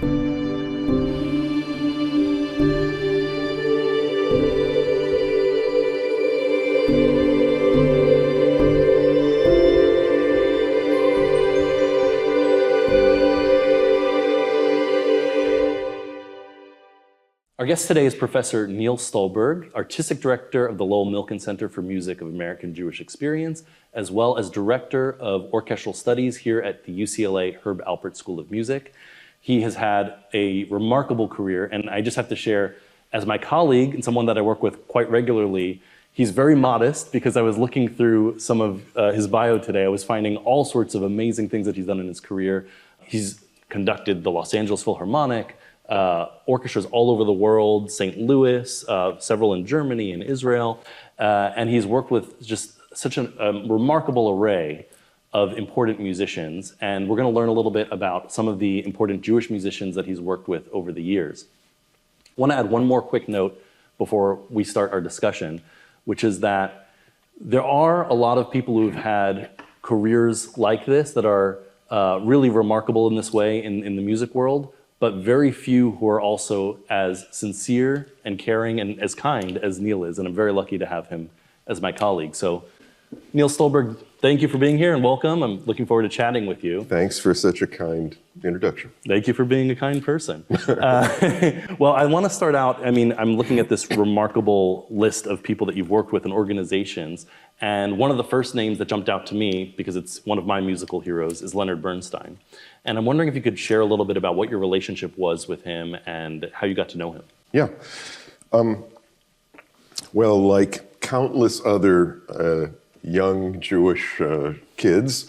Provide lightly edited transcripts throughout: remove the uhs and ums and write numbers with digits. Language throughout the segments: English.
Our guest today is Professor Neal Stulberg, Artistic Director of the Lowell Milken Center for Music of American Jewish Experience, as well as Director of Orchestral Studies here at the UCLA Herb Alpert School of Music. He has had a remarkable career, and I just have to share, as my colleague and someone that I work with quite regularly, he's very modest because I was looking through some of his bio today. I was finding all sorts of amazing things that he's done in his career. He's conducted the Los Angeles Philharmonic, orchestras all over the world, St. Louis, several in Germany and Israel, and he's worked with just such a remarkable array of important musicians, and we're going to learn a little bit about some of the important Jewish musicians that he's worked with over the years. I want to add one more quick note before we start our discussion, which is that there are a lot of people who've had careers like this that are really remarkable in this way in the music world, but very few who are also as sincere and caring and as kind as Neal is, and I'm very lucky to have him as my colleague. So, Neal Stulberg, thank you for being here and welcome. I'm looking forward to chatting with you. Thanks for such a kind introduction. Thank you for being a kind person. Well, I want to start out, I'm looking at this remarkable list of people that you've worked with in organizations, and one of the first names that jumped out to me, because it's one of my musical heroes, is Leonard Bernstein. And I'm wondering if you could share a little bit about what your relationship was with him and how you got to know him. Yeah. Well, like countless other young Jewish kids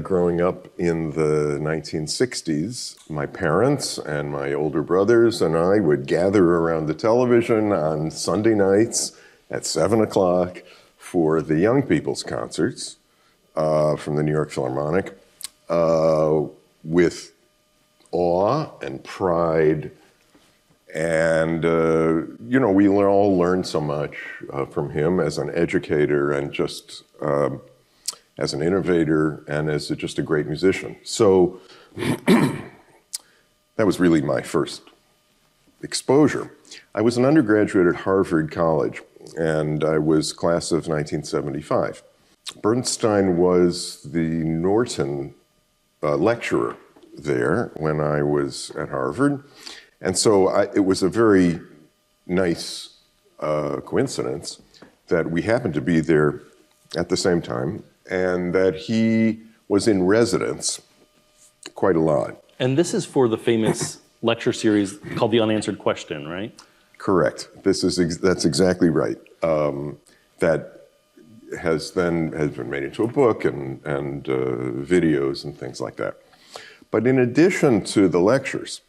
growing up in the 1960s, my parents and my older brothers and I would gather around the television on Sunday nights at 7 o'clock for the young people's concerts from the New York Philharmonic with awe and pride. And, we all learned so much from him as an educator and just as an innovator and as just a great musician. So that was really my first exposure. I was an undergraduate at Harvard College, and I was class of 1975. Bernstein was the Norton lecturer there when I was at Harvard. And so it was a very nice coincidence that we happened to be there at the same time and that he was in residence quite a lot. And this is for the famous lecture series called The Unanswered Question, right? Correct. That's exactly right. That has been made into a book and videos and things like that. But in addition to the lectures,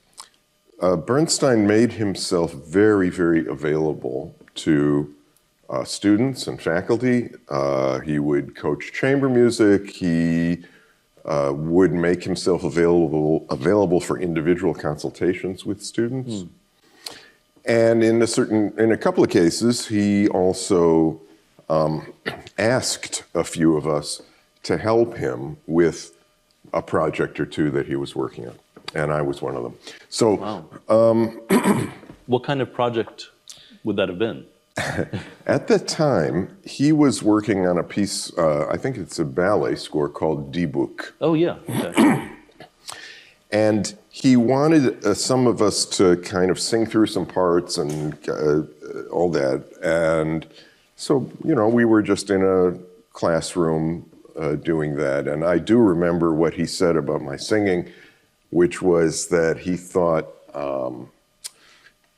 Bernstein made himself very, very available to students and faculty. He would coach chamber music. He would make himself available for individual consultations with students. And in a couple of cases, he also asked a few of us to help him with a project or two that he was working on. And I was one of them. So, wow. What kind of project would that have been? At the time, he was working on a piece, I think it's a ballet score called Dibuk. Oh, yeah. Okay. And he wanted some of us to kind of sing through some parts and all that. And so, we were just in a classroom doing that. And I do remember what he said about my singing, which was that he thought,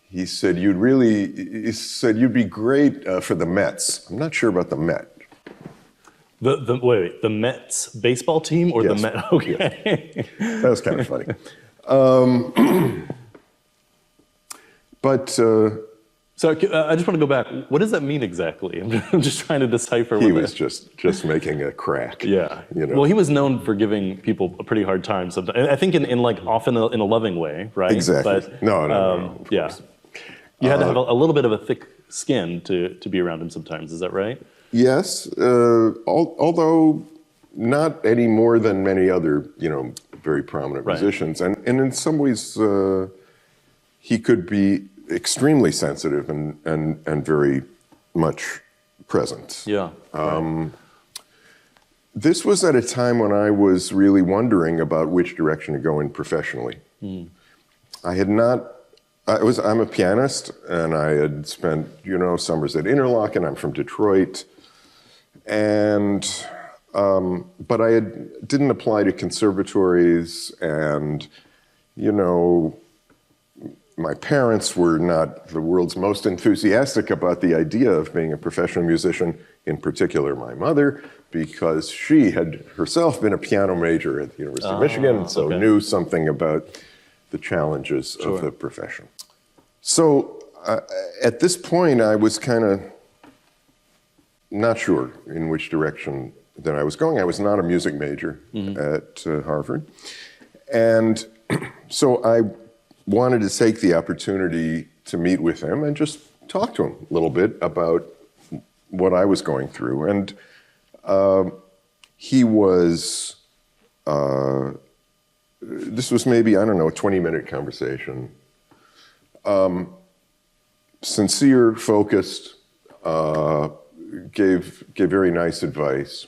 he said you'd be great for the Mets. I'm not sure about the Met. Wait, the Mets baseball team or yes. the Met? Okay. Yes. That was kind of funny. But so I just want to go back. What does that mean exactly? I'm just trying to decipher. He was just making a crack. Yeah. Well, he was known for giving people a pretty hard time sometimes. I think in like often in a loving way, right? Exactly. But, no. Yeah. You had to have a little bit of a thick skin to be around him sometimes. Is that right? Yes. Although not any more than many other very prominent Right. musicians. And in some ways, he could be extremely sensitive and very much present. Yeah. Right. This was at a time when I was really wondering about which direction to go in professionally. I had not, I'm a pianist, and I had spent, summers at Interlochen. I'm from Detroit. But I didn't apply to conservatories, and, my parents were not the world's most enthusiastic about the idea of being a professional musician, in particular my mother, because she had herself been a piano major at the University of Michigan, so knew something about the challenges of the profession. So at this point, I was kind of not sure in which direction that I was going. I was not a music major at Harvard. And so I wanted to take the opportunity to meet with him and just talk to him a little bit about what I was going through. And he was, this was maybe, a 20-minute conversation. Sincere, focused, gave very nice advice.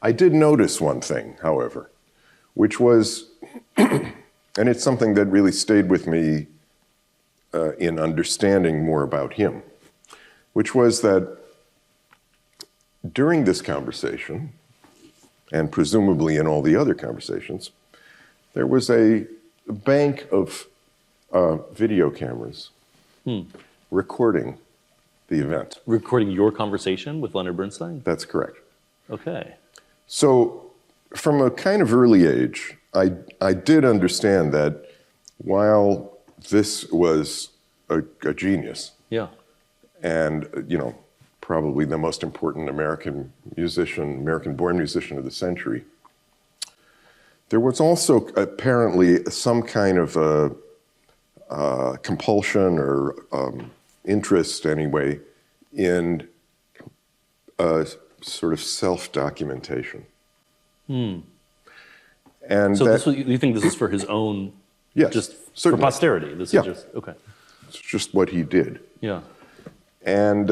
I did notice one thing, however, which was, and it's something that really stayed with me in understanding more about him, which was that during this conversation, and presumably in all the other conversations, there was a bank of video cameras recording the event. Recording your conversation with Leonard Bernstein? That's correct. Okay. So from a kind of early age, I did understand that while this was a genius, and probably the most important American American-born musician of the century, there was also apparently some kind of a compulsion or interest anyway in sort of self-documentation. And so you think this is for his own, just certainly. for posterity? This is just, okay. It's just what he did. Yeah. And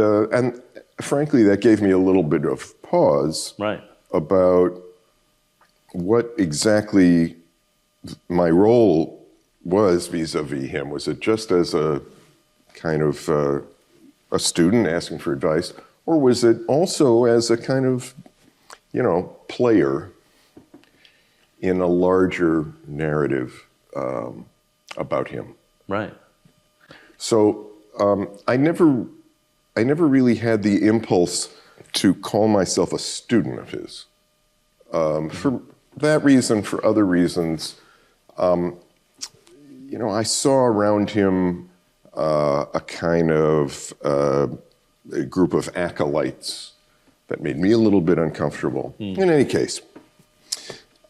frankly, that gave me a little bit of pause about what exactly my role was vis-a-vis him. Was it just as a kind of a student asking for advice, or was it also as a kind of, player in a larger narrative about him? Right. So I never really had the impulse to call myself a student of his. For that reason, for other reasons, I saw around him a kind of a group of acolytes that made me a little bit uncomfortable. In any case,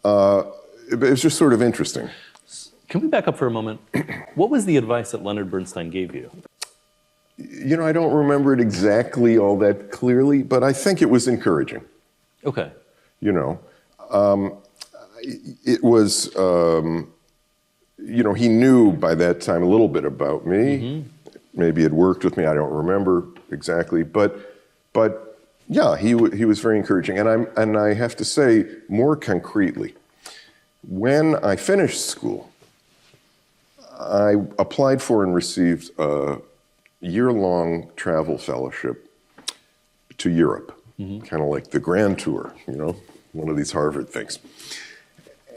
it was just sort of interesting. Can we back up for a moment? What was the advice that Leonard Bernstein gave you? I don't remember it exactly all that clearly, but I think it was encouraging. Okay. It was, he knew by that time a little bit about me. Maybe had worked with me, I don't remember exactly, but yeah, he was very encouraging. And I have to say, more concretely, when I finished school, I applied for and received a year-long travel fellowship to Europe, kind of like the Grand Tour, one of these Harvard things.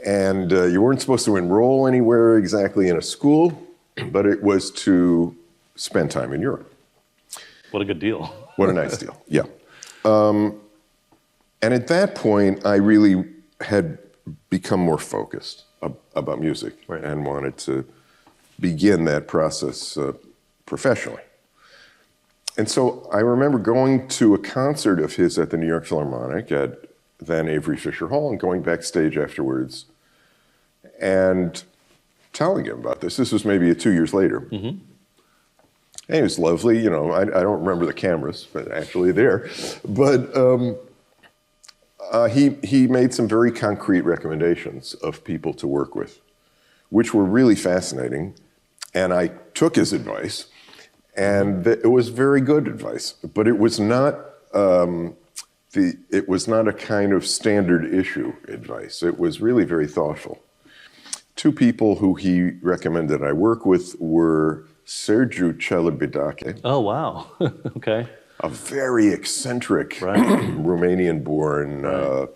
And you weren't supposed to enroll anywhere exactly in a school, but it was to spend time in Europe. What a good deal. What a nice deal, yeah. And at that point, I really had become more focused about music and wanted to begin that process professionally. And so I remember going to a concert of his at the New York Philharmonic at then Avery Fisher Hall and going backstage afterwards and telling him about this. This was maybe 2 years later. And it was lovely. I don't remember the cameras, but actually there. But He made some very concrete recommendations of people to work with, which were really fascinating. And I took his advice, and it was very good advice. But it was not it was not a kind of standard issue advice. It was really very thoughtful. Two people who he recommended I work with were Sergiu Celibidache. Oh, wow. Okay. A very eccentric Romanian-born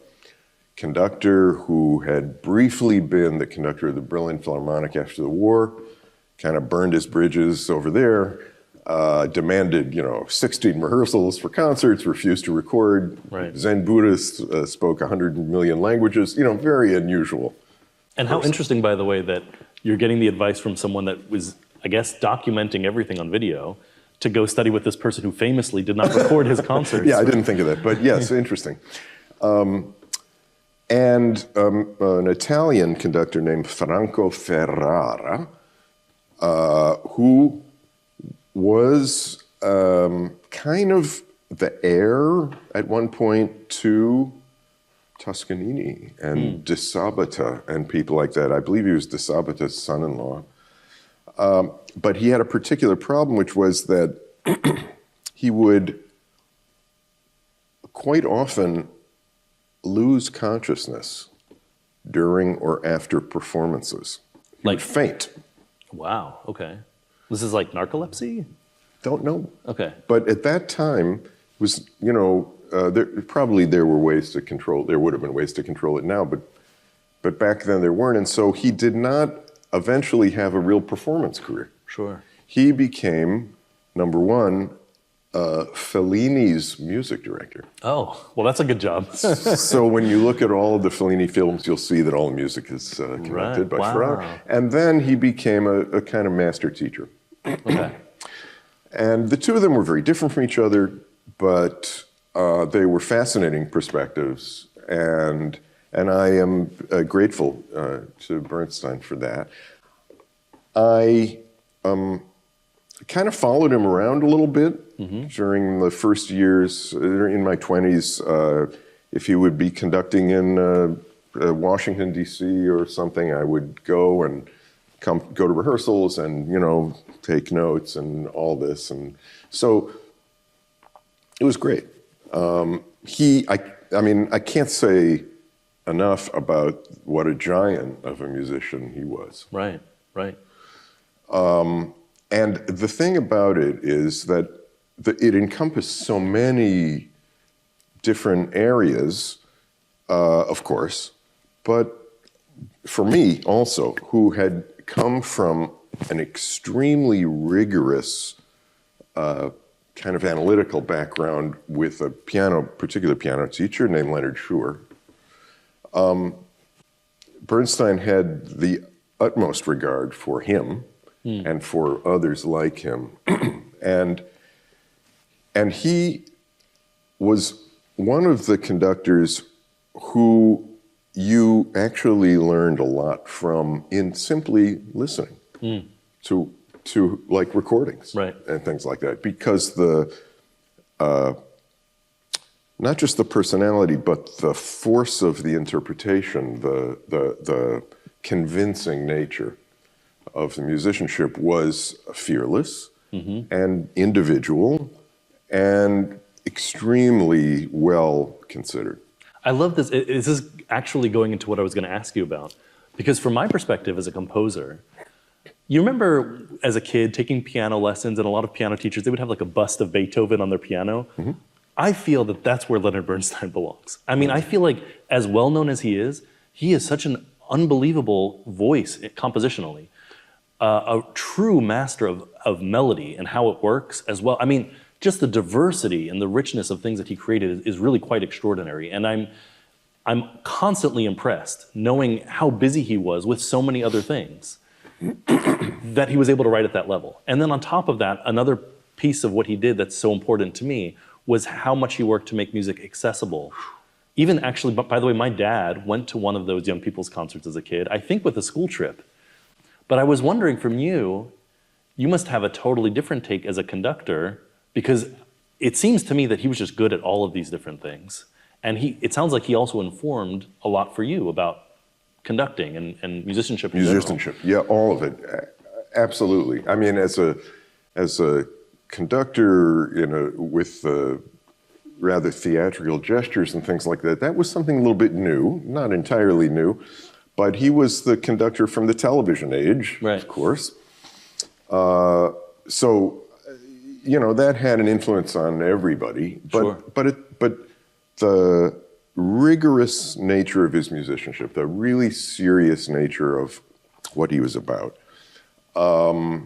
conductor who had briefly been the conductor of the Berlin Philharmonic after the war, kind of burned his bridges over there, demanded 16 rehearsals for concerts, refused to record. Right. Zen Buddhist, spoke 100 million languages. Very unusual. And how interesting, by the way, that you're getting the advice from someone that was, I guess, documenting everything on video to go study with this person who famously did not record his concerts. Yeah, I didn't think of that, but yes, interesting. And an Italian conductor named Franco Ferrara, who was kind of the heir at one point to Toscanini and De Sabata and people like that. I believe he was De Sabata's son-in-law. But he had a particular problem, which was that he would quite often lose consciousness during or after performances. He would faint. Wow, okay. This is like narcolepsy? Don't know. Okay. But at that time, was there were ways to control. There would have been ways to control it now, but back then there weren't, and so he did not eventually have a real performance career. Sure. He became, number one, Fellini's music director. Oh, well, that's a good job. So when you look at all of the Fellini films, you'll see that all the music is conducted by Ferrara. And then he became a kind of master teacher. Okay. And the two of them were very different from each other, but they were fascinating perspectives, and I am grateful to Bernstein for that. I kind of followed him around a little bit during the first years in my 20s. If he would be conducting in Washington, D.C. or something, I would go and go to rehearsals and, take notes and all this. And so it was great. I can't say enough about what a giant of a musician he was. Right, right. And the thing about it is that it encompassed so many different areas, of course, but for me also, who had come from an extremely rigorous kind of analytical background with a particular piano teacher named Leonard Schuer, Bernstein had the utmost regard for him and for others like him. and he was one of the conductors who you actually learned a lot from in simply listening to like recordings and things like that, because not just the personality, but the force of the interpretation, the convincing nature of the musicianship was fearless and individual and extremely well considered. I love this. This is actually going into what I was going to ask you about, because from my perspective as a composer, you remember as a kid taking piano lessons, and a lot of piano teachers, they would have like a bust of Beethoven on their piano. I feel that that's where Leonard Bernstein belongs. I mean, I feel like as well known as he is such an unbelievable voice compositionally, a true master of melody and how it works as well. I mean, just the diversity and the richness of things that he created is really quite extraordinary. And I'm constantly impressed knowing how busy he was with so many other things that he was able to write at that level. And then on top of that, another piece of what he did that's so important to me was how much he worked to make music accessible. Even actually, by the way, my dad went to one of those young people's concerts as a kid, I think with a school trip. But I was wondering from you must have a totally different take as a conductor, because it seems to me that he was just good at all of these different things. And it sounds like he also informed a lot for you about conducting and musicianship in general. Musicianship, yeah, all of it, absolutely. I mean, as a conductor, with rather theatrical gestures and things like that, that was something a little bit new, not entirely new, but he was the conductor from the television age, right, of course. So, that had an influence on everybody. But, sure. but the rigorous nature of his musicianship, the really serious nature of what he was about, really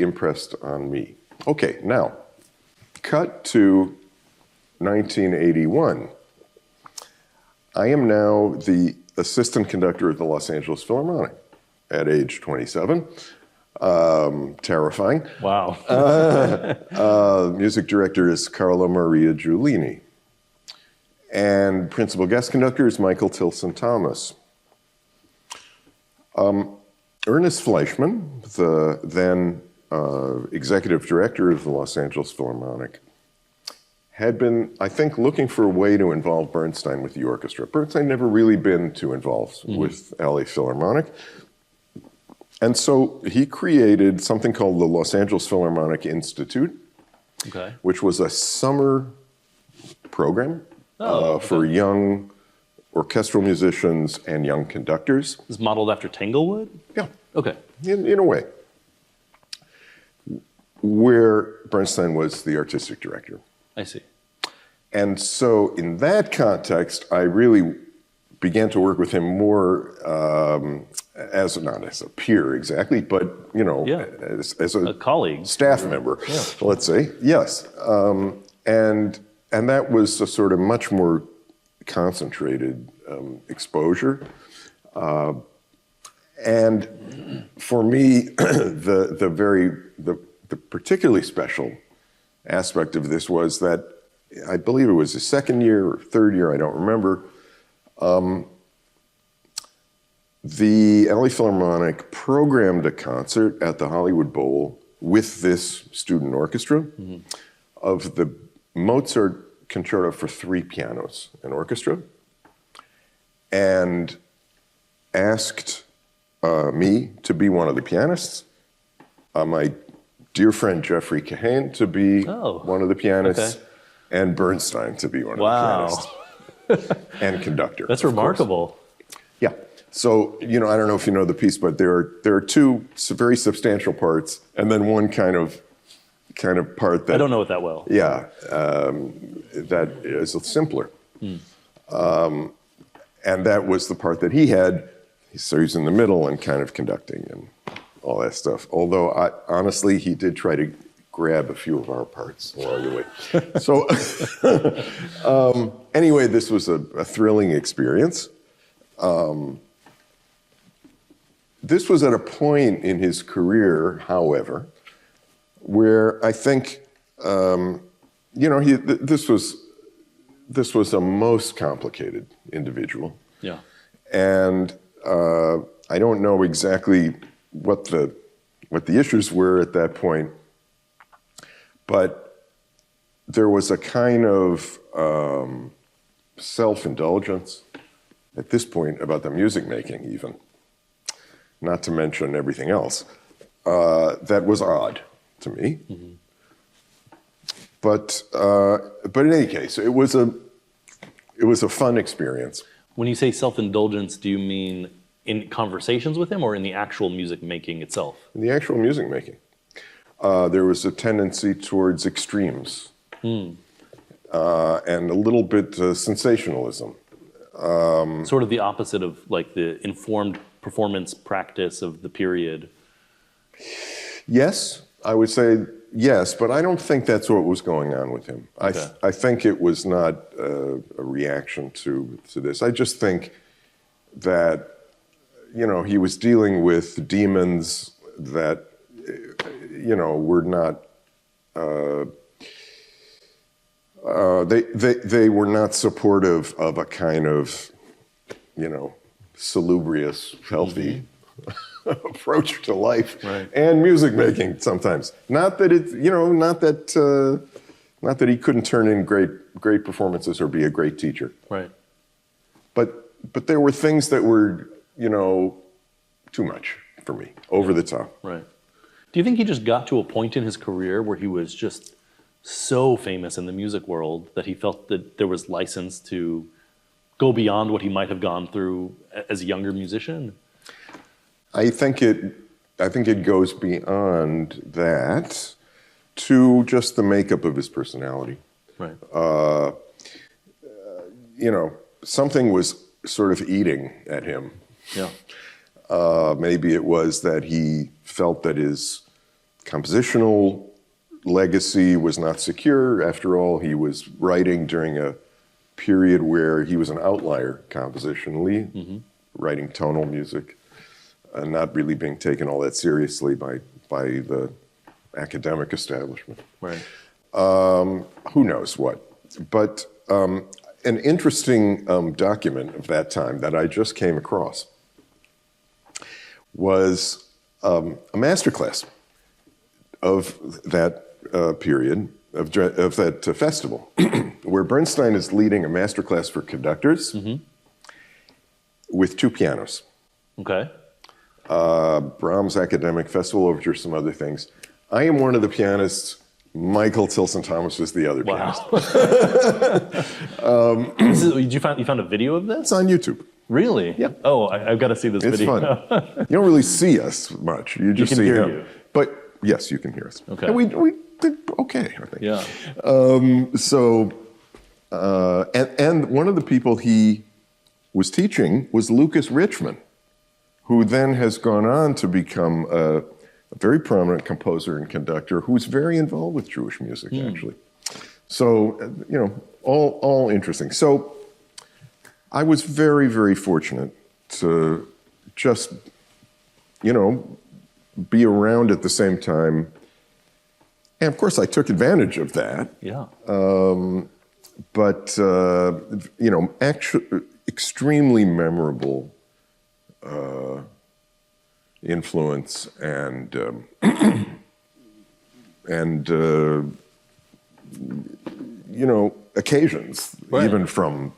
impressed on me. Okay, now, cut to 1981. I am now the assistant conductor at the Los Angeles Philharmonic at age 27. Terrifying. Wow. Music director is Carlo Maria Giulini. And principal guest conductor is Michael Tilson Thomas. Ernest Fleischman, the then executive director of the Los Angeles Philharmonic, had been, I think, looking for a way to involve Bernstein with the orchestra. Bernstein had never really been too involved with LA Philharmonic. And so he created something called the Los Angeles Philharmonic Institute, okay, which was a summer program for young orchestral musicians and young conductors. Is it modeled after Tanglewood? Yeah. Okay. In a way. Where Bernstein was the artistic director. I see. And so in that context, I really began to work with him more not as a peer exactly, but as a colleague, staff member, let's say. Yes. And that was a sort of much more concentrated exposure. And for me, the particularly special aspect of this was that I believe it was the second year or third year, I don't remember, the LA Philharmonic programmed a concert at the Hollywood Bowl with this student orchestra of the Mozart Concerto for 3 pianos and orchestra, and asked me to be one of the pianists, my dear friend Jeffrey Kahane to be one of the pianists, and Bernstein to be one of the pianists, and conductor. That's remarkable. Yeah. So, I don't know if you know the piece, but there are 2 very substantial parts, and then one kind of part that... I don't know it that well. Yeah, that is simpler. And that was the part that he had, so he's in the middle and kind of conducting and all that stuff. Although, honestly, he did try to grab a few of our parts along the way. So, anyway, this was a thrilling experience. This was at a point in his career, however, where I think, this was a most complicated individual. Yeah. And I don't know exactly what the issues were at that point, but there was a kind of self-indulgence at this point about the music making even, not to mention everything else, that was odd to me. But in any case, it was a fun experience. When you say self-indulgence, do you mean in conversations with him or in the actual music making itself? In the actual music making. There was a tendency towards extremes and a little bit sensationalism. Sort of the opposite of like the informed performance practice of the period. Yes, I would say yes, but I don't think that's what was going on with him. Okay. I think it was not a reaction to this. I just think that, he was dealing with demons that, were not, they were not supportive of a kind of, salubrious, healthy approach to life and music making sometimes. Not that it's, Not that he couldn't turn in great performances or be a great teacher. Right. But there were things that were, too much for me, over the top. Right. Do you think he just got to a point in his career where he was just so famous in the music world that he felt that there was license to go beyond what he might have gone through as a younger musician? I think it goes beyond that to just the makeup of his personality. Right. Something was sort of eating at him. Yeah. Maybe it was that he felt that his compositional legacy was not secure. After all, he was writing during a period where he was an outlier compositionally, writing tonal music, and not really being taken all that seriously by the academic establishment. Right. Who knows what? But an interesting document of that time that I just came across was a masterclass of that period, of that festival, where Bernstein is leading a masterclass for conductors with two pianos. Okay. Brahms Academic Festival Overture, some other things. I am one of the pianists. Michael Tilson Thomas was the other pianist. You found a video of this? It's on YouTube. Really? Yeah. Oh, I've got to see this It's video. fun. You don't really see us much. You just can see hear him. you. But yes, you can hear us. Okay. And we did okay, I think. Yeah. And one of the people he was teaching was Lucas Richmond, who then has gone on to become a very prominent composer and conductor who's very involved with Jewish music, actually. So, all interesting. So I was very, very fortunate to just, be around at the same time. And of course, I took advantage of that. Yeah. But, actually, extremely memorable influence and occasions, Right. even from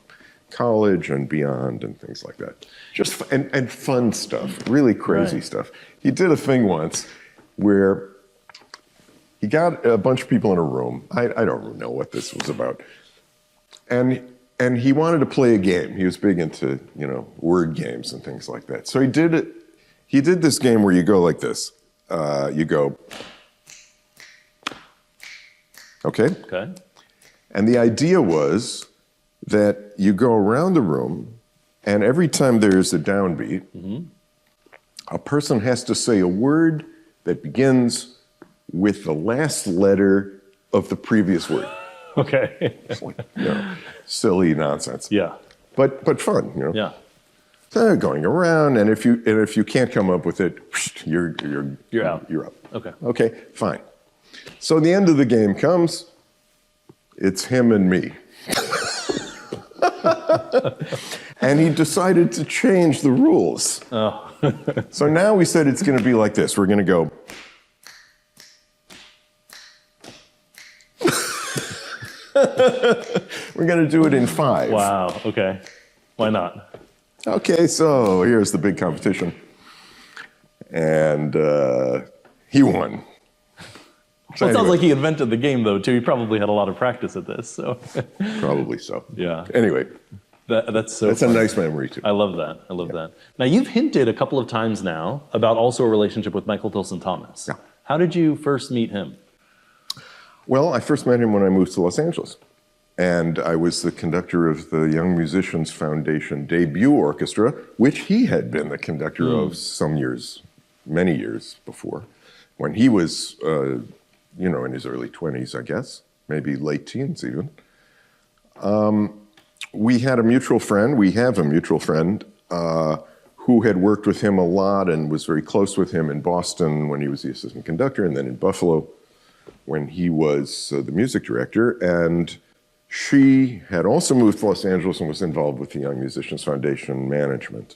college and beyond and things like that. Just and fun stuff, really crazy Right. stuff. He did a thing once where he got a bunch of people in a room. I don't know what this was about. And he wanted to play a game. He was big into, word games and things like that. So he did it. He did this game where you go like this. You go, okay? Okay. And the idea was that you go around the room, and every time there's a downbeat, a person has to say a word that begins with the last letter of the previous word. Okay. It's like, silly nonsense. Yeah. But fun, Yeah. So going around, and if you can't come up with it, you're out. You're up. Okay. Okay, fine. So the end of the game comes. It's him and me. And he decided to change the rules. Oh. So now we said it's going to be like this. We're going to go. We're going to do it in 5. Wow. Okay. Why not? Okay, so here's the big competition. And he won. So Well, it sounds anyway, like he invented the game, though, too. He probably had a lot of practice at this. So, probably so. yeah, Anyway, that's so. that's fun. a nice memory, too. I love that. I love that. Now, you've hinted a couple of times now about also a relationship with Michael Tilson Thomas. Yeah. How did you first meet him? Well, I first met him when I moved to Los Angeles. And I was the conductor of the Young Musicians Foundation debut orchestra, which he had been the conductor of some years, many years before, when he was, in his early 20s, I guess, maybe late teens even. We had a mutual friend, we have a mutual friend, who had worked with him a lot and was very close with him in Boston when he was the assistant conductor, and then in Buffalo when he was the music director. And she had also moved to Los Angeles and was involved with the Young Musicians Foundation management.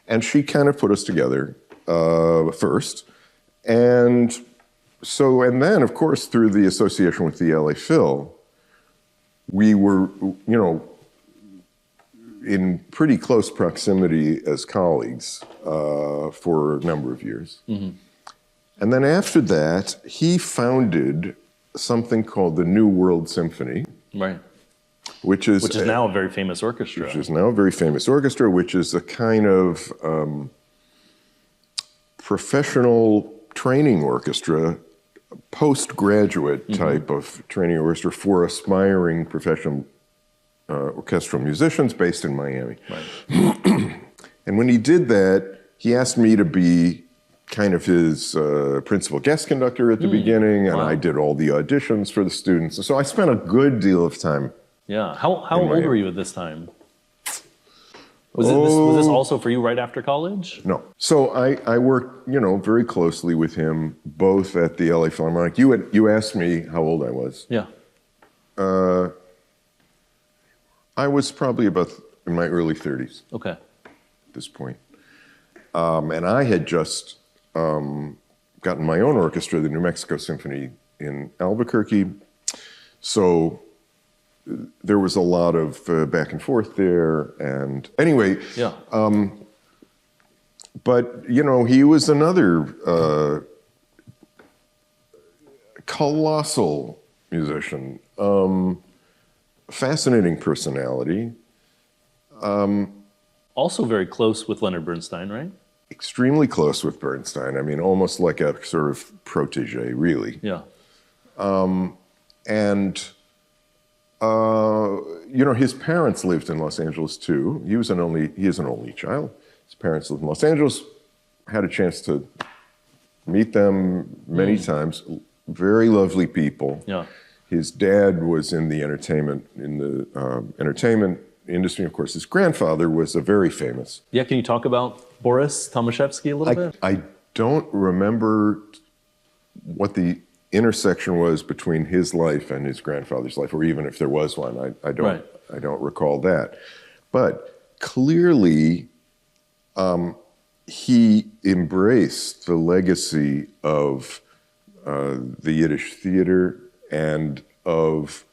And she kind of put us together first. And then, of course, through the association with the LA Phil, we were, in pretty close proximity as colleagues for a number of years. Mm-hmm. And then after that, he founded something called the New World Symphony. Right. Which is now a very famous orchestra. Which is now a very famous orchestra, which is a kind of professional training orchestra, postgraduate type of training orchestra for aspiring professional orchestral musicians based in Miami. Right. And when he did that, he asked me to be kind of his principal guest conductor at the beginning, and I did all the auditions for the students. And so I spent a good deal of time. Yeah. How old were you at this time? Was this also for you right after college? No. So I worked, very closely with him, both at the LA Philharmonic. You asked me how old I was. Yeah. I was probably about in my early 30s. Okay. At this point. And I had just gotten my own orchestra, the New Mexico Symphony in Albuquerque. So there was a lot of back and forth there. And anyway, yeah. But, he was another colossal musician, fascinating personality. Also very close with Leonard Bernstein, right? Extremely close with Bernstein. I mean, almost like a sort of protege, really. Yeah. And his parents lived in Los Angeles too. He is an only child. His parents lived in Los Angeles. Had a chance to meet them many times. Very lovely people. Yeah. His dad was in the entertainment industry. Of course, his grandfather was a very famous. Yeah, can you talk about Boris Tomaszewski a little bit? I don't remember what the intersection was between his life and his grandfather's life, or even if there was one. I don't recall that. But clearly, he embraced the legacy of the Yiddish theater and of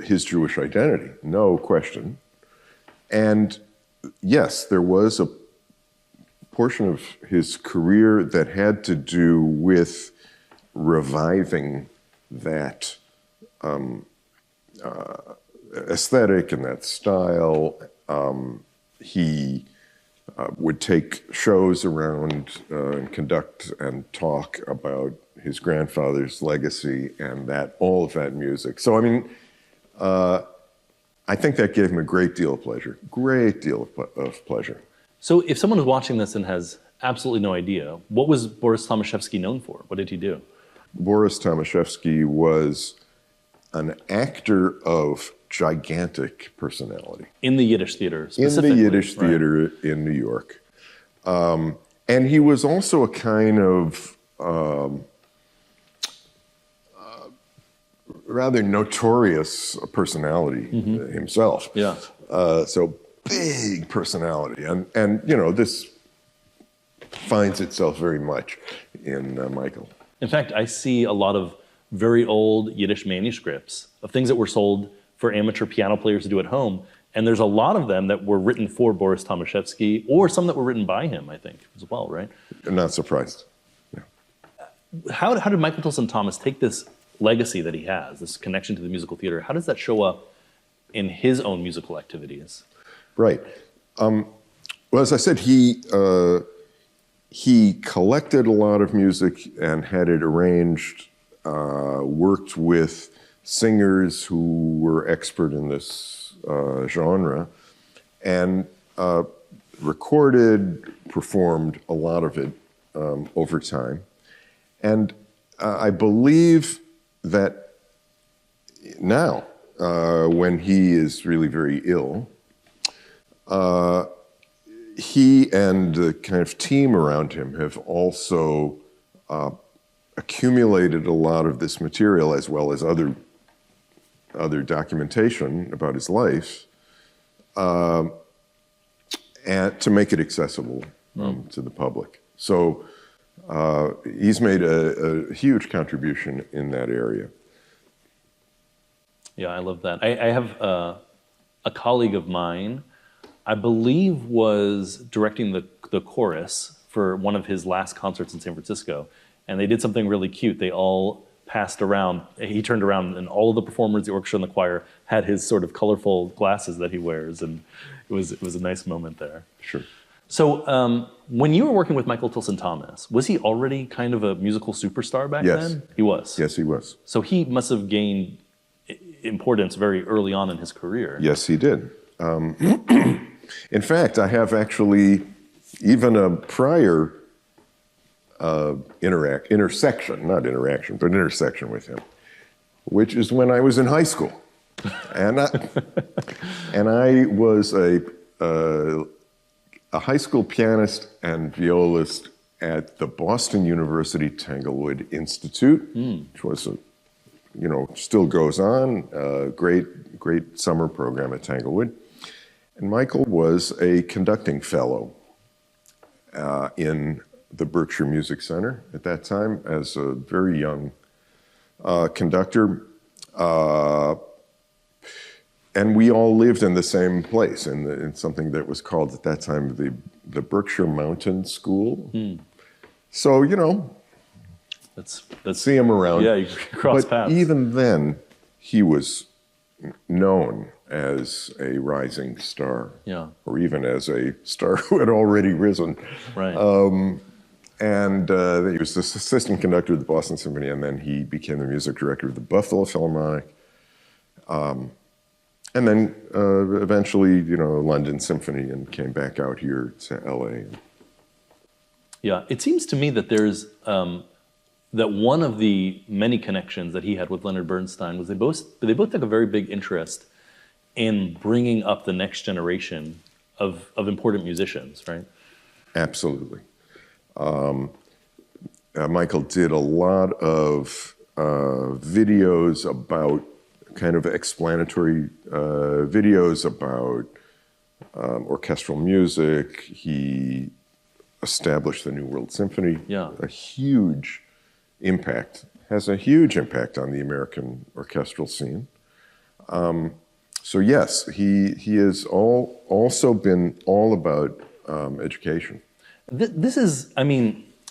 his Jewish identity, no question. And yes, there was a portion of his career that had to do with reviving that aesthetic and that style. He would take shows around and conduct and talk about his grandfather's legacy and all of that music. So, I mean, I think that gave him a great deal of pleasure. Of pleasure. So if someone is watching this and has absolutely no idea, what was Boris Tomaszewski known for? What did he do? Boris Tomaszewski was an actor of gigantic personality. In the Yiddish theater, specifically. In the Yiddish theater in New York. And he was also a kind of rather notorious personality himself. Yeah. So big personality. And this finds itself very much in Michael. In fact, I see a lot of very old Yiddish manuscripts of things that were sold for amateur piano players to do at home. And there's a lot of them that were written for Boris Tomaszewski, or some that were written by him, I think, as well, right? I'm not surprised. Yeah. How did Michael Tilson Thomas take this legacy that he has, this connection to the musical theater? How does that show up in his own musical activities? Right. Well, as I said, he collected a lot of music and had it arranged, worked with singers who were expert in this genre, and recorded, performed a lot of it over time. And I believe that now, when he is really very ill, he and the kind of team around him have also accumulated a lot of this material, as well as other documentation about his life, and to make it accessible to the public. So he's made a huge contribution in that area. Yeah, I love that. I have a colleague of mine, I believe, was directing the chorus for one of his last concerts in San Francisco, and they did something really cute. They all passed around. He turned around, and all of the performers, the orchestra, and the choir had his sort of colorful glasses that he wears, and it was a nice moment there. Sure. So when you were working with Michael Tilson Thomas, was he already kind of a musical superstar back Yes. then? He was. Yes, he was. So he must have gained importance very early on in his career. Yes, he did. In fact, I have actually even a prior intersection with him, which is when I was in high school. And I was a high school pianist and violist at the Boston University Tanglewood Institute, which was still goes on, great summer program at Tanglewood. And Michael was a conducting fellow in the Berkshire Music Center at that time as a very young conductor. And we all lived in the same place, in something that was called at that time the Berkshire Mountain School. So, That's see him around. Yeah, you cross but paths. even then, he was known as a rising star, or even as a star who had already risen. Right. And he was the assistant conductor of the Boston Symphony, and then he became the music director of the Buffalo Philharmonic, and then eventually, London Symphony, and came back out here to LA. Yeah, it seems to me that there's that one of the many connections that he had with Leonard Bernstein was they both took a very big interest in bringing up the next generation of important musicians, right? Absolutely. Michael did a lot of videos about kind of explanatory videos about orchestral music. He established the New World Symphony. Yeah. Has a huge impact on the American orchestral scene. So yes, he has also been all about education. This is,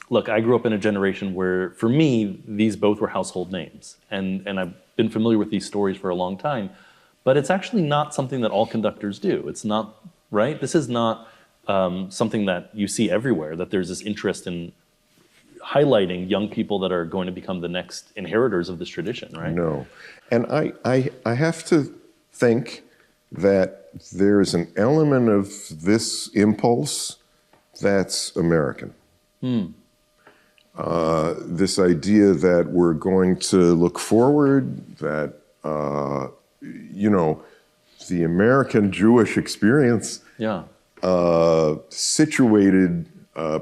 look, I grew up in a generation where, for me, these both were household names. And I've been familiar with these stories for a long time. But it's actually not something that all conductors do. It's not, right? This is not something that you see everywhere, that there's this interest in highlighting young people that are going to become the next inheritors of this tradition, right? No. And I have to think that there's an element of this impulse that's American. This idea that we're going to look forward, that, the American Jewish experience situated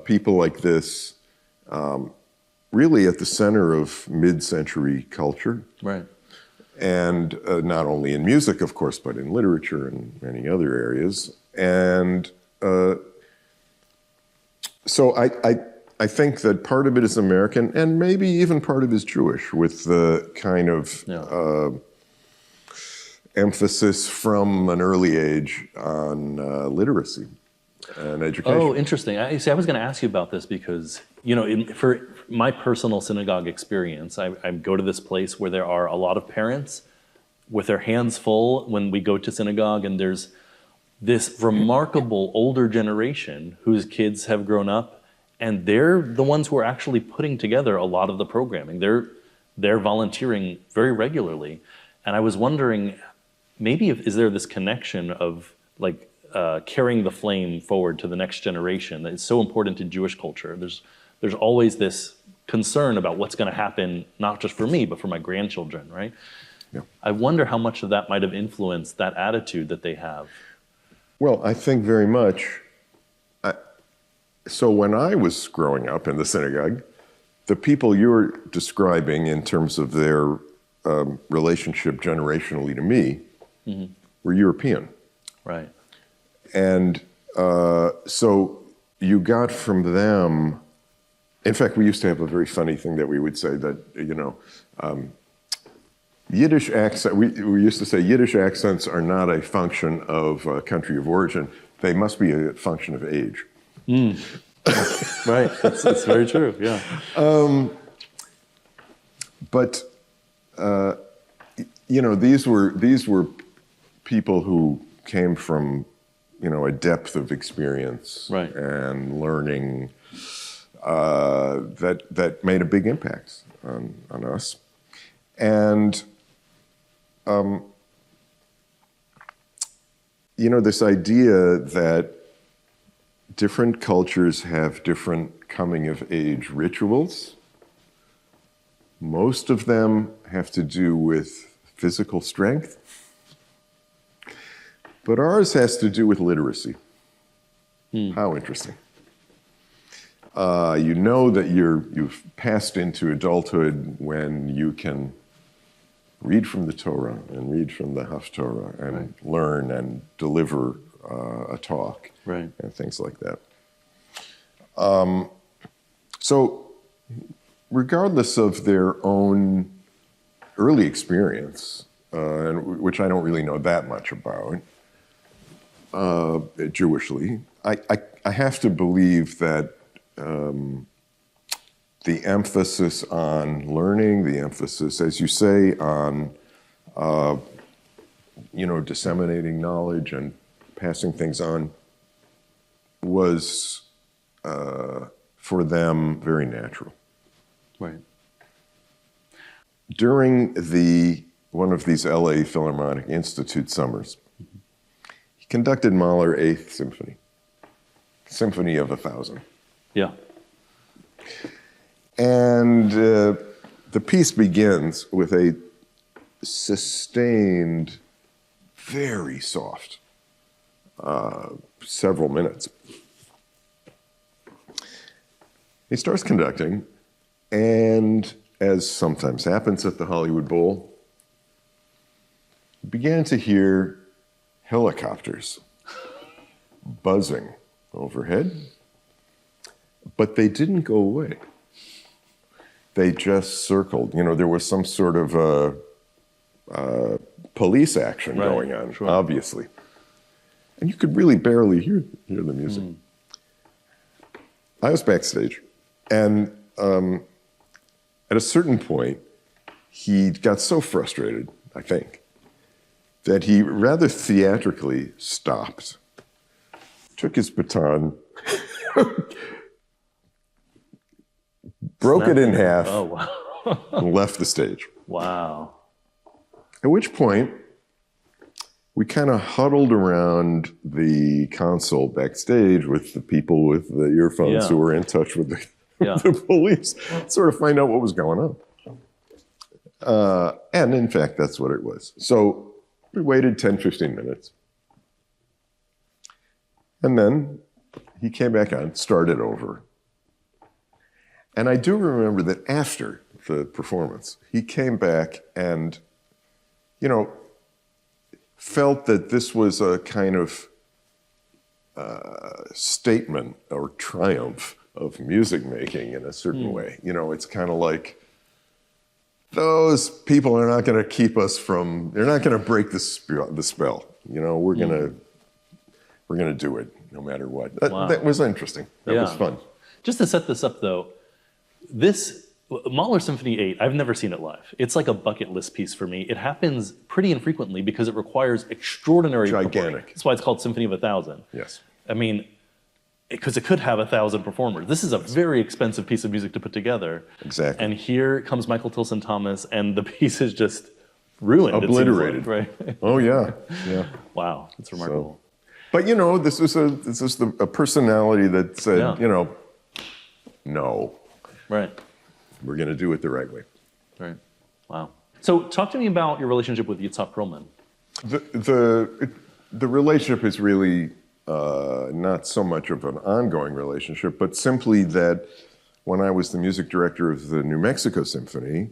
people like this really at the center of mid-century culture. Right. And not only in music, of course, but in literature and many other areas. And so I think that part of it is American, and maybe even part of it is Jewish, with the kind of emphasis from an early age on literacy and education. Oh, interesting. I was going to ask you about this because, for my personal synagogue experience, I go to this place where there are a lot of parents with their hands full when we go to synagogue, and there's this remarkable older generation whose kids have grown up, and they're the ones who are actually putting together a lot of the programming. They're volunteering very regularly. And I was wondering, maybe is there this connection of carrying the flame forward to the next generation that is so important to Jewish culture? There's always this concern about what's going to happen, not just for me, but for my grandchildren, right? Yeah. I wonder how much of that might have influenced that attitude that they have. Well, I think very much. So when I was growing up in the synagogue, the people you're describing in terms of their relationship generationally to me were European. Right. And so you got from them, in fact, we used to have a very funny thing that we would say that, Yiddish accent, we used to say Yiddish accents are not a function of country of origin. They must be a function of age. Right, it's very true, yeah. But, these were people who came from, a depth of experience Right. and learning that made a big impact on us. And, this idea that different cultures have different coming-of-age rituals. Most of them have to do with physical strength, but ours has to do with literacy. How interesting. You know that you've passed into adulthood when you can read from the Torah and read from the Haftorah and learn and deliver a talk and things like that. So regardless of their own early experience, which I don't really know that much about, Jewishly, I have to believe that the emphasis on learning, the emphasis, as you say, on disseminating knowledge and passing things on was for them very natural. Right. During one of these LA Philharmonic Institute summers, he conducted Mahler's Eighth Symphony, Symphony of 1,000. Yeah. And the piece begins with a sustained, very soft, several minutes. He starts conducting, and as sometimes happens at the Hollywood Bowl, began to hear helicopters buzzing overhead, but they didn't go away. They just circled. There was some sort of police action going on, obviously. And you could really barely hear the music. I was backstage, and at a certain point, he got so frustrated, I think, that he rather theatrically stopped, took his baton, broke it in half, and left the stage. Wow. At which point, we kind of huddled around the console backstage with the people with the earphones who were in touch with the police, sort of find out what was going on. And in fact, that's what it was. So we waited 10, 15 minutes. And then he came back on, started over. And I do remember that after the performance, he came back and, felt that this was a kind of statement or triumph of music making in a certain way. It's kind of like, those people are not going to keep us from, they're not going to break the spell. We're going to do it no matter what. That was interesting. That was fun. Just to set this up, though, Mahler Symphony 8, I've never seen it live. It's like a bucket list piece for me. It happens pretty infrequently because it requires extraordinary gigantic. That's why it's called Symphony of 1,000. Yes. I mean, because it could have 1,000 performers. This is a very expensive piece of music to put together. Exactly. And here comes Michael Tilson Thomas, and the piece is just ruined. Obliterated. It seems like, right? Oh yeah, yeah. Wow, that's remarkable. But this is a personality that said, no. Right. We're going to do it the right way. Right. Wow. So talk to me about your relationship with Yitzhak Perlman. The relationship is really not so much of an ongoing relationship, but simply that when I was the music director of the New Mexico Symphony,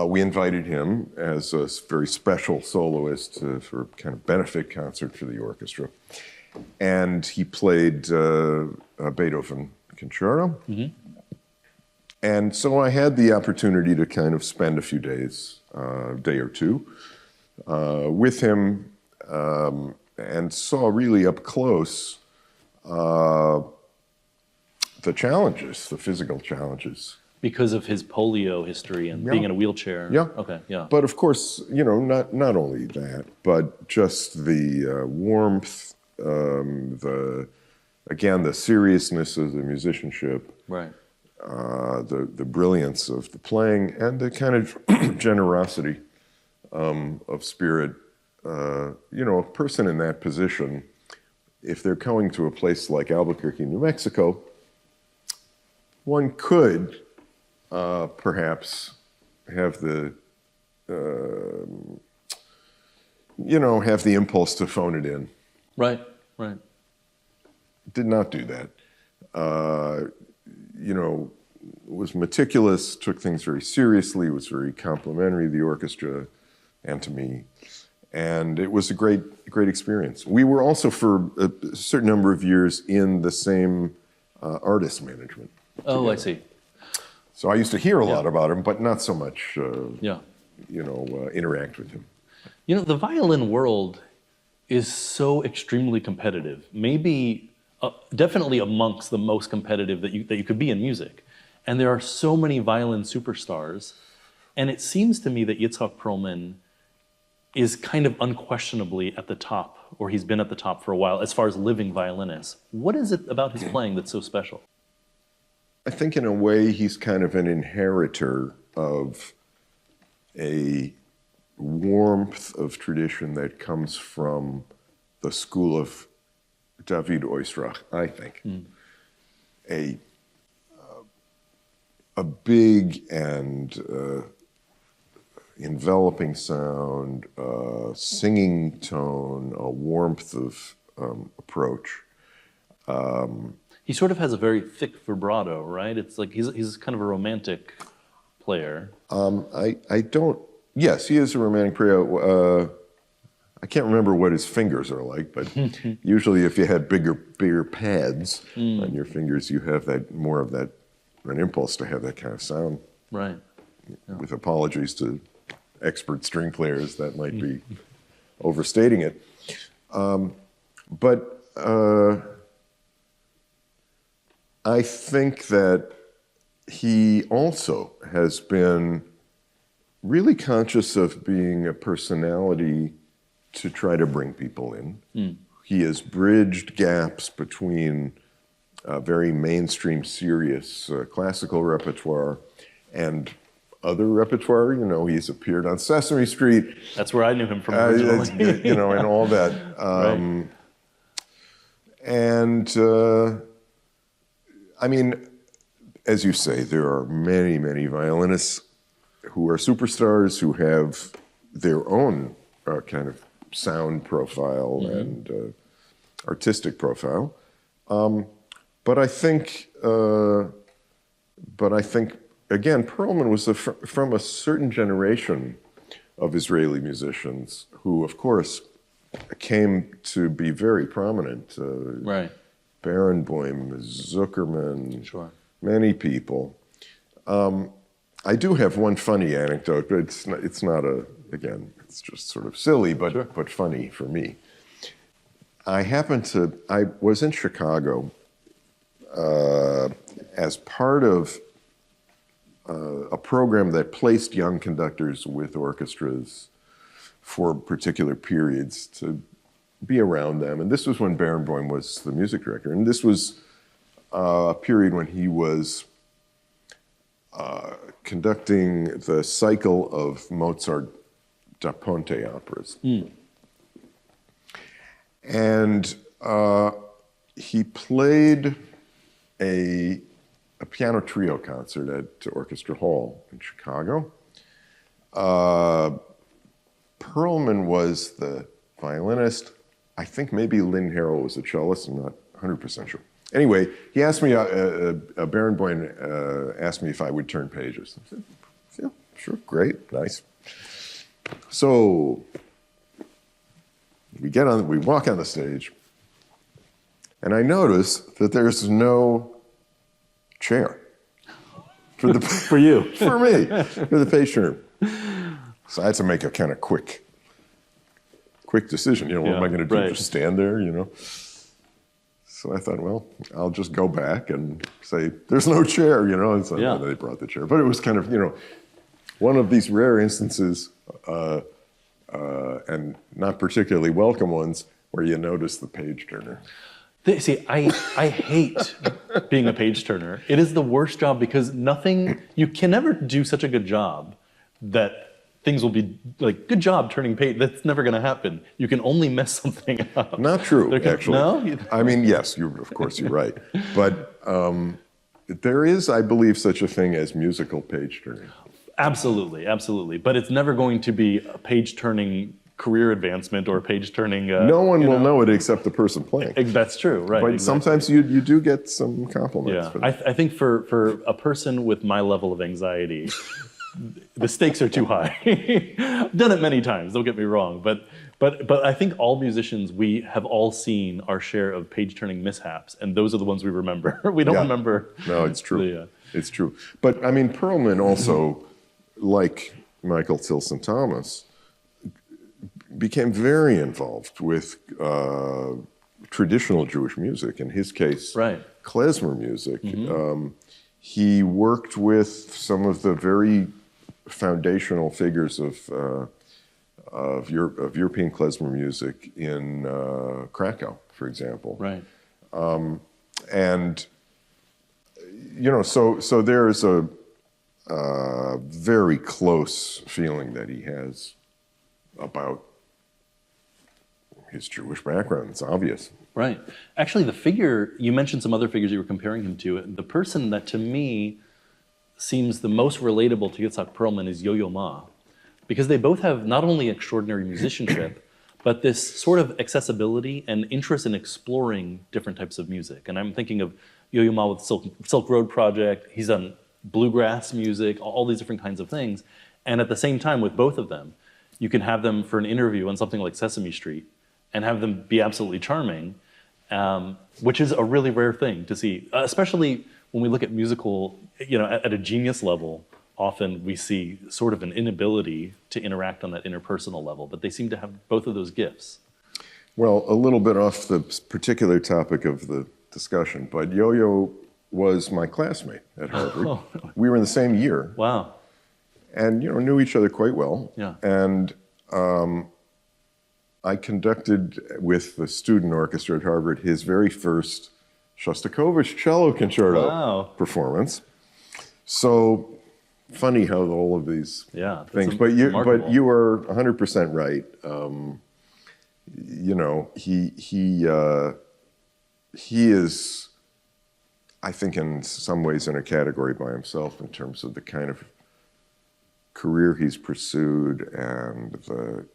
we invited him as a very special soloist for a kind of benefit concert for the orchestra. And he played a Beethoven concerto. And so I had the opportunity to kind of spend a few days, day or two, with him, and saw really up close the challenges, the physical challenges. Because of his polio history and being in a wheelchair. Yeah. Okay, yeah. But of course, not only that, but just the warmth, the seriousness of the musicianship, Right. the brilliance of the playing, and the kind of generosity of spirit. A person in that position, if they're going to a place like Albuquerque, New Mexico, one could perhaps have the impulse to phone it in. Right. Did not do that. Was meticulous, took things very seriously, was very complimentary to the orchestra and to me. And it was a great experience. We were also for a certain number of years in the same artist management. Oh, I see. So I used to hear a lot about him, but not so much, interact with him. The violin world is so extremely competitive. Maybe, definitely amongst the most competitive that you could be in music. And there are so many violin superstars. And it seems to me that Yitzhak Perlman is kind of unquestionably at the top, or he's been at the top for a while, as far as living violinists. What is it about his playing that's so special? I think in a way he's kind of an inheritor of a warmth of tradition that comes from the school of David Oistrakh, I think. A big and enveloping sound, singing tone, a warmth of approach. He sort of has a very thick vibrato, right? It's like he's kind of a romantic player. Yes, he is a romantic player. I can't remember what his fingers are like, but usually if you had bigger pads on your fingers, you have more of that, an impulse to have that kind of sound. Right. Yeah. With apologies to expert string players, that might be overstating it. But I think that he also has been really conscious of being a personality to try to bring people in. He has bridged gaps between very mainstream, serious classical repertoire and other repertoire. He's appeared on Sesame Street. That's where I knew him from originally. And all that. Right. And I mean, as you say, there are many, many violinists who are superstars who have their own kind of sound profile and artistic profile. But I think again, Perlman was from a certain generation of Israeli musicians who, of course, came to be very prominent. Right. Barenboim, Zuckerman, Sure. Many people. I do have one funny anecdote, but it's not it's just sort of silly, but Sure. but funny for me. I was in Chicago as part of a program that placed young conductors with orchestras for particular periods to be around them. And this was when Barenboim was the music director. And this was a period when he was conducting the cycle of Mozart da Ponte operas. And he played a piano trio concert at Orchestra Hall in Chicago. Perlman was the violinist. I think maybe Lynn Harrell was the cellist. I'm not 100% sure. Anyway, he asked me, Barenboim asked me if I would turn pages. I said, yeah, sure, great, nice. So we walk on the stage, and I notice that there's no chair. For you. for me, for the page turner. So I had to make a kind of quick decision. What am I going to do? Right. Just stand there, So I thought, well, I'll just go back and say, there's no chair, And so they brought the chair. But it was kind of, one of these rare instances, and not particularly welcome ones, where you notice the page turner. See, I hate being a page turner. It is the worst job because you can never do such a good job that things will be like, good job turning page. That's never going to happen. You can only mess something up. Not true, actually. No? I mean, yes, of course you're right. But there is, I believe, such a thing as musical page turning. Absolutely, absolutely. But it's never going to be a page turning career advancement or page turning. No one will know it except the person playing. That's true, right. But exactly. sometimes you do get some compliments. Yeah, for that. I think for a person with my level of anxiety, the stakes are too high. I've done it many times, don't get me wrong, but I think all musicians, we have all seen our share of page turning mishaps, and those are the ones we remember. We don't remember. No, it's true. It's true. But I mean, Perlman also, like Michael Tilson Thomas, became very involved with traditional Jewish music. In his case, klezmer music. He worked with some of the very foundational figures of European klezmer music in Krakow, for example. Right. And so there's a very close feeling that he has about his Jewish background. It's obvious. Right. Actually, you mentioned some other figures you were comparing him to. The person that to me seems the most relatable to Yitzhak Perlman is Yo-Yo Ma, because they both have not only extraordinary musicianship, but this sort of accessibility and interest in exploring different types of music. And I'm thinking of Yo-Yo Ma with Silk Road Project. He's done bluegrass music, all these different kinds of things. And at the same time, with both of them, you can have them for an interview on something like Sesame Street and have them be absolutely charming, which is a really rare thing to see, especially when we look at musical, at a genius level. Often we see sort of an inability to interact on that interpersonal level, but they seem to have both of those gifts. Well, a little bit off the particular topic of the discussion, but Yo-Yo was my classmate at Harvard. Oh. We were in the same year. Wow. And, knew each other quite well. Yeah. And I conducted with the student orchestra at Harvard his very first Shostakovich cello concerto performance. So funny how all of these things. But you are 100% right. He is, I think, in some ways in a category by himself in terms of the kind of career he's pursued and the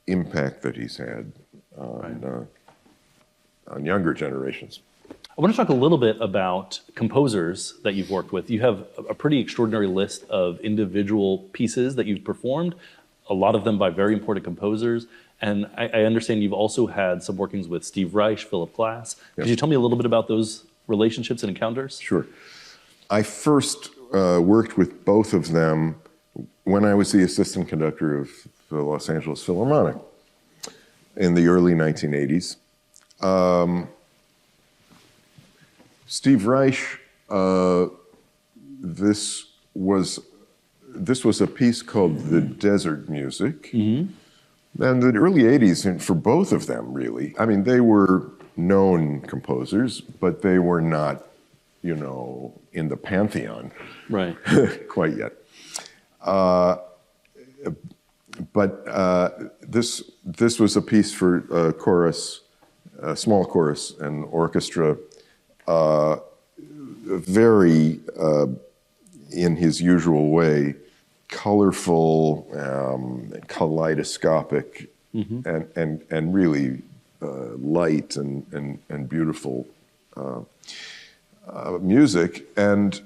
impact that he's had on younger generations. I want to talk a little bit about composers that you've worked with. You have a pretty extraordinary list of individual pieces that you've performed, a lot of them by very important composers. And I understand you've also had some workings with Steve Reich, Philip Glass. Could you tell me a little bit about those relationships and encounters? Sure. I first worked with both of them when I was the assistant conductor of the Los Angeles Philharmonic in the early 1980s. Steve Reich, this was a piece called The Desert Music. Mm-hmm. And the early 80s, and for both of them, really, I mean, they were known composers, but they were not, in the pantheon quite yet. But this was a piece for chorus, small chorus and orchestra, very, in his usual way, colorful, kaleidoscopic, and really light and beautiful music. And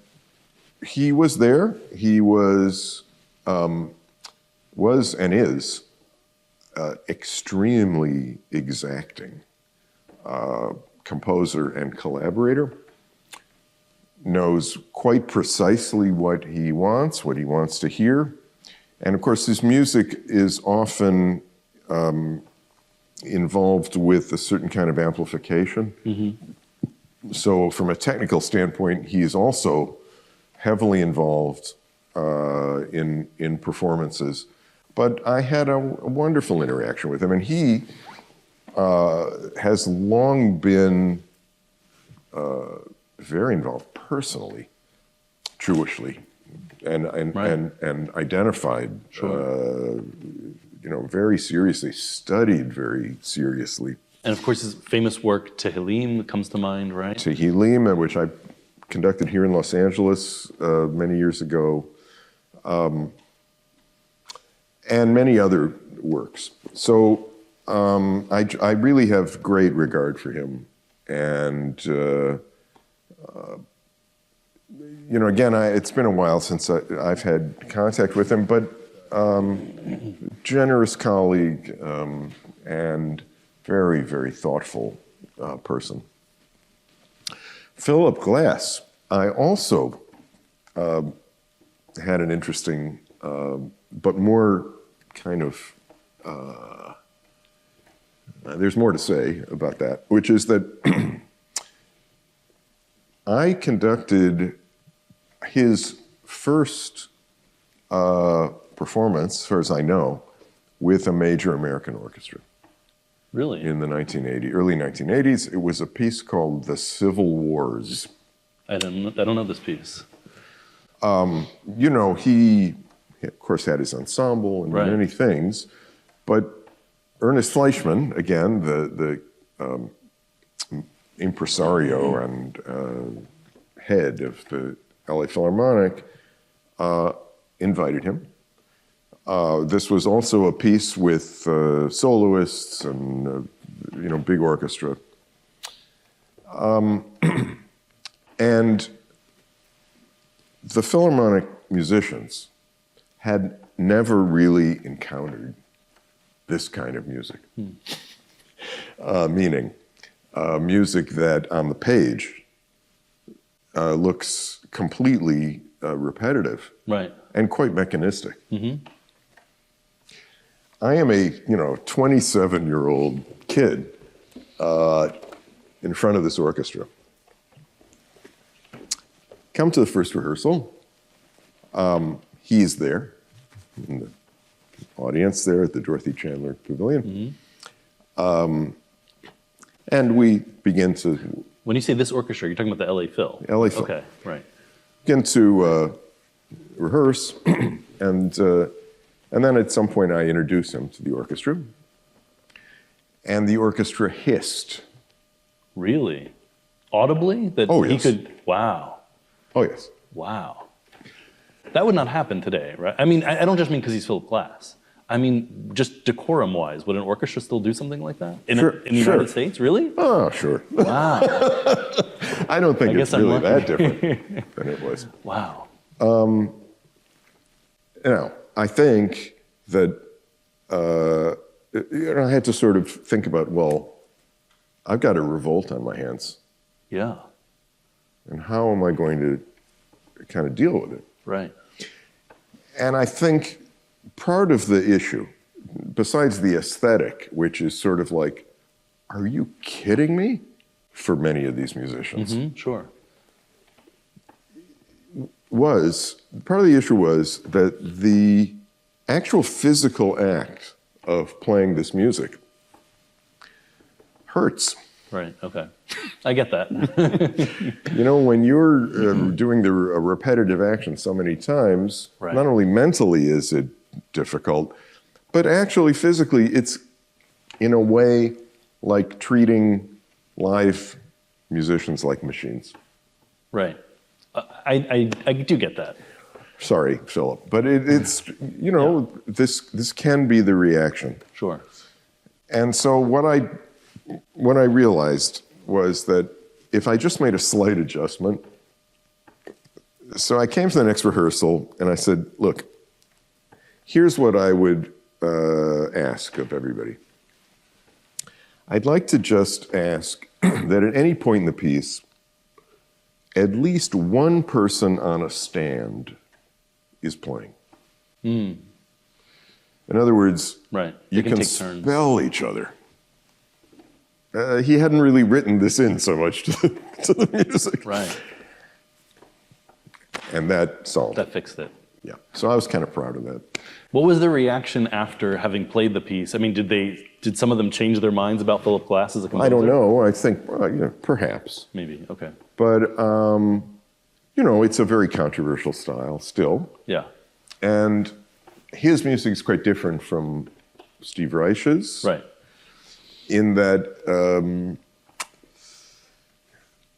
he was there. He was and is extremely exacting composer and collaborator. knows quite precisely what he wants to hear. And of course, his music is often involved with a certain kind of amplification. Mm-hmm. So from a technical standpoint, he is also heavily involved in performances. But I had a wonderful interaction with him, and he has long been very involved personally, Jewishly, and identified, sure. Very seriously, studied very seriously. And of course, his famous work, Tehillim, comes to mind, right? Tehillim, which I conducted here in Los Angeles many years ago, and many other works. So I really have great regard for him. And, again, it's been a while since I've had contact with him, but generous colleague and very, very thoughtful person. Philip Glass, I also had an interesting, but more kind of, there's more to say about that, which is that I conducted his first performance, as far as I know, with a major American orchestra. Really? In the early 1980s. It was a piece called The Civil Wars. I don't know this piece. He, of course, had his ensemble and right. many things, but Ernest Fleischmann, again, the impresario and head of the LA Philharmonic, invited him. This was also a piece with soloists and, big orchestra. And the Philharmonic musicians had never really encountered this kind of music. Meaning music that on the page looks completely repetitive, right, and quite mechanistic. Mm-hmm. I am a 27-year-old kid in front of this orchestra. Come to the first rehearsal. He's there in the audience there at the Dorothy Chandler Pavilion. Mm-hmm. And we begin to... When you say this orchestra, you're talking about the LA Phil? LA Phil. Okay, right. Begin to rehearse, and then at some point I introduce him to the orchestra, and the orchestra hissed. Really? Audibly? That oh, he yes. could, wow. Oh, yes. Wow. That would not happen today, right? I mean, I don't just mean because he's Philip Glass. I mean, just decorum-wise, would an orchestra still do something like that? In the United States, really? Oh, sure. Wow. I don't think it's really that different than it was. Wow. I think that I had to sort of think about, well, I've got a revolt on my hands. Yeah. And how am I going to kind of deal with it? Right. And I think part of the issue, besides the aesthetic, which is sort of like, are you kidding me? For many of these musicians. Mm-hmm, sure. Part of the issue was that the actual physical act of playing this music hurts. Right, okay. I get that. When you're doing a repetitive action so many times, right. Not only mentally is it difficult, but actually physically it's in a way like treating live musicians like machines. Right. I do get that. Sorry, Philip, but it's this can be the reaction. Sure. And so what I realized was that if I just made a slight adjustment, so I came to the next rehearsal and I said, look, here's what I would ask of everybody. I'd like to just ask that at any point in the piece, at least one person on a stand is playing. In other words, Right. you They can take turns. spell each other. He hadn't really written this in so much to the music. Right. And that solved That it. fixed it. Yeah. So I was kind of proud of that. What was the reaction after having played the piece? I mean, did some of them change their minds about Philip Glass as a composer? I don't know. I think, perhaps. Maybe. Okay. But, it's a very controversial style still. Yeah. And his music is quite different from Steve Reich's. Right. In that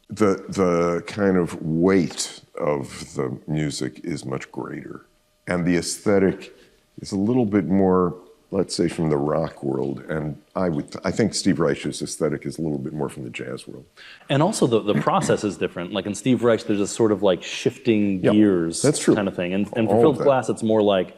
the kind of weight of the music is much greater. And the aesthetic is a little bit more, let's say, from the rock world. And I think Steve Reich's aesthetic is a little bit more from the jazz world. And also the process is different. Like in Steve Reich, there's a sort of like shifting gears that's true. kind of thing. And for All of Philip that. Glass, it's more like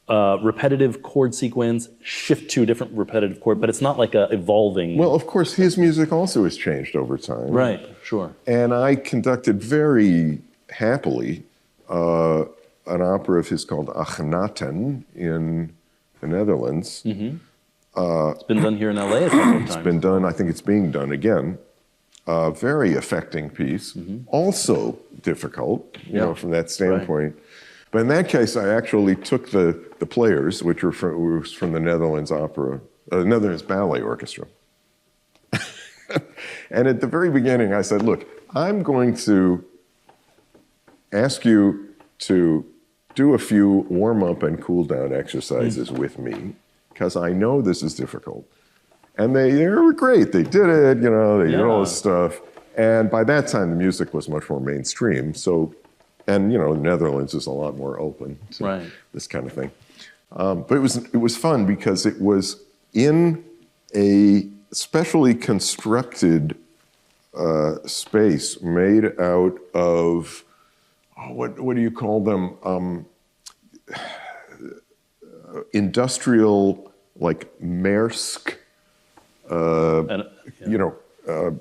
repetitive chord sequence, shift to a different repetitive chord, but it's not like a evolving. Well, of course, his music also has changed over time. Right, sure. And I conducted very happily an opera of his called Akhenaten in the Netherlands. It's been done here in LA a couple of times. It's been done, I think it's being done again. Very affecting piece, also difficult, from that standpoint. But in that case, I actually took the players, which were from the Netherlands Netherlands Ballet Orchestra. And at the very beginning, I said, look, I'm going to ask you to do a few warm-up and cool-down exercises with me, because I know this is difficult. And they were great. They did it, they did all this stuff. And by that time, the music was much more mainstream. So, and the Netherlands is a lot more open to this kind of thing. But it was fun because it was in a specially constructed space made out of, what do you call them? Industrial, like Maersk,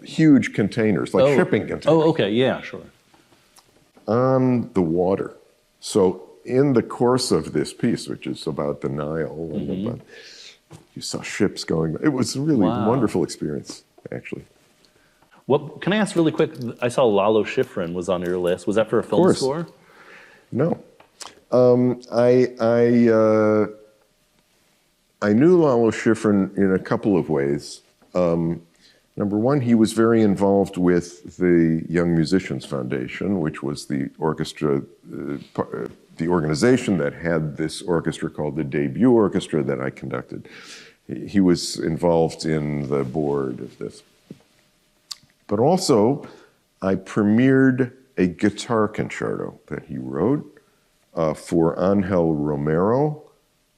huge containers, like shipping containers. Oh, okay, yeah, sure. On the water. So in the course of this piece, which is about the Nile, and you saw ships going. It was a really wonderful experience, actually. What can I ask really quick? I saw Lalo Schifrin was on your list. Was that for a film score? No. I knew Lalo Schifrin in a couple of ways. Number one, he was very involved with the Young Musicians Foundation, which was the orchestra, the organization that had this orchestra called the Debut Orchestra that I conducted. He was involved in the board of this. But also, I premiered a guitar concerto that he wrote for Angel Romero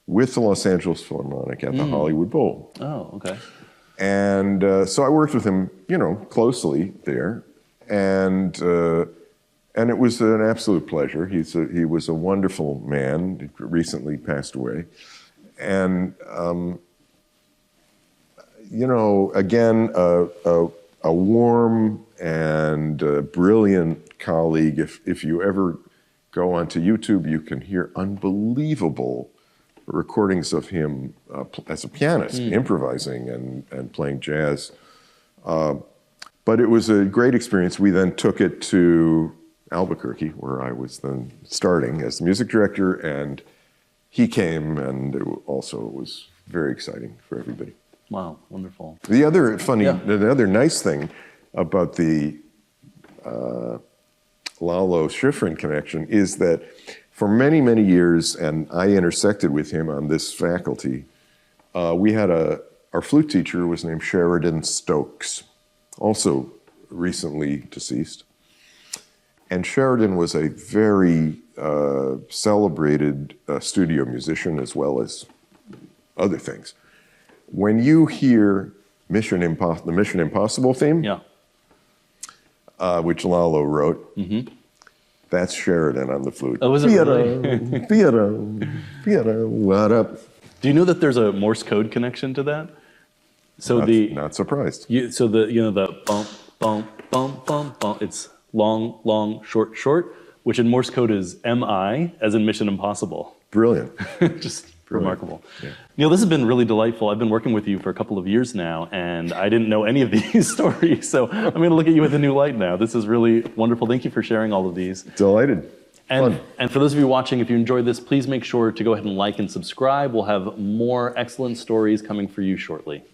with the Los Angeles Philharmonic at the Hollywood Bowl. Oh, okay. And so I worked with him, closely there, and it was an absolute pleasure. He was a wonderful man. He recently passed away, and again, a warm and brilliant colleague. If you ever go onto YouTube, you can hear unbelievable recordings of him as a pianist, improvising and playing jazz. But it was a great experience. We then took it to Albuquerque, where I was then starting as the music director, and he came, and it was very exciting for everybody. Wow, wonderful. The other nice thing about the Lalo Schifrin connection is that for many, many years, and I intersected with him on this faculty, we had our flute teacher was named Sheridan Stokes, also recently deceased. And Sheridan was a very celebrated studio musician as well as other things. When you hear the Mission Impossible theme, which Lalo wrote, that's Sheridan on the flute. Oh, is it really? Theater, what up? Do you know that there's a Morse code connection to that? So Not surprised. the bump, bump, bump, bump, bump. It's long, long, short, short, which in Morse code is MI, as in Mission Impossible. Brilliant. Just remarkable. Yeah. Neal, this has been really delightful. I've been working with you for a couple of years now, and I didn't know any of these stories, so I'm going to look at you with a new light now. This is really wonderful. Thank you for sharing all of these. Delighted. And for those of you watching, if you enjoyed this, please make sure to go ahead and like and subscribe. We'll have more excellent stories coming for you shortly.